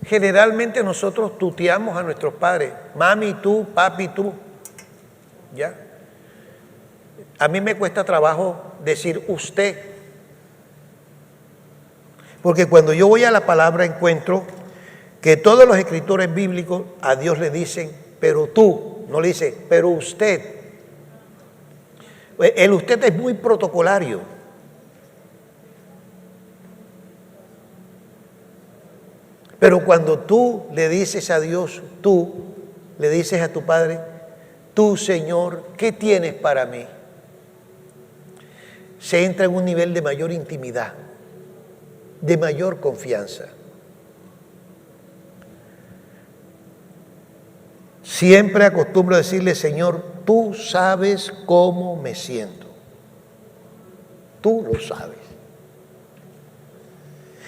Speaker 1: Generalmente nosotros tuteamos a nuestros padres, mami tú, papi tú, ¿ya? A mí me cuesta trabajo decir usted, porque cuando yo voy a la palabra encuentro que todos los escritores bíblicos a Dios le dicen, pero tú, no le dice, pero usted. El usted es muy protocolario. Pero cuando tú le dices a Dios, tú le dices a tu Padre, tú Señor, ¿qué tienes para mí? Se entra en un nivel de mayor intimidad, de mayor confianza. Siempre acostumbro a decirle, Señor, tú sabes cómo me siento. Tú lo sabes.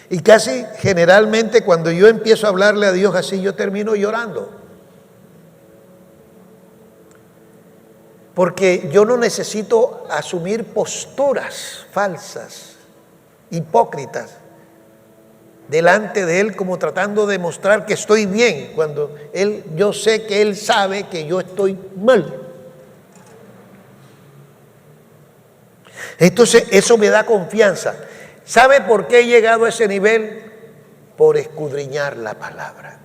Speaker 1: Y casi generalmente cuando yo empiezo a hablarle a Dios así, yo termino llorando. Porque yo no necesito asumir posturas falsas, hipócritas, delante de Él como tratando de mostrar que estoy bien, cuando yo sé que Él sabe que yo estoy mal. Entonces eso me da confianza. ¿Sabe por qué he llegado a ese nivel? Por escudriñar la palabra.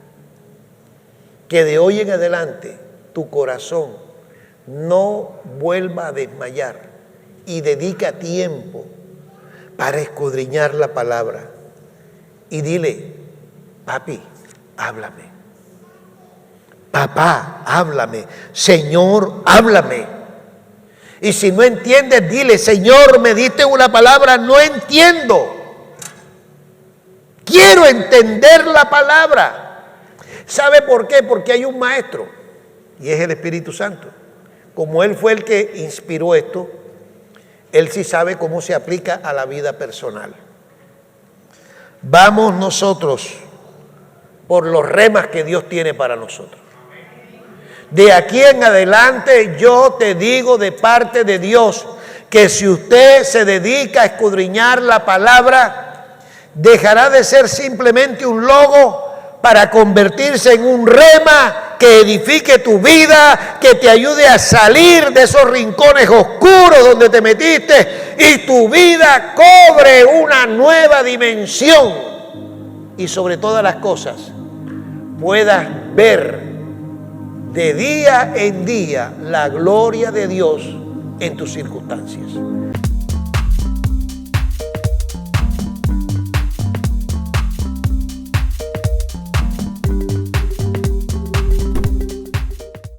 Speaker 1: Que de hoy en adelante tu corazón no vuelva a desmayar y dedica tiempo para escudriñar la palabra. Y dile, papi, háblame. Papá, háblame. Señor, háblame. Y si no entiendes, dile, Señor, me diste una palabra, no entiendo. Quiero entender la palabra. ¿Sabe por qué? Porque hay un maestro y es el Espíritu Santo. Como Él fue el que inspiró esto, Él sí sabe cómo se aplica a la vida personal. Vamos nosotros por los remas que Dios tiene para nosotros. De aquí en adelante yo te digo de parte de Dios que si usted se dedica a escudriñar la palabra, dejará de ser simplemente un logo para convertirse en un rema que edifique tu vida, que te ayude a salir de esos rincones oscuros donde te metiste y tu vida cobre una nueva dimensión y sobre todas las cosas puedas ver de día en día la gloria de Dios en tus circunstancias.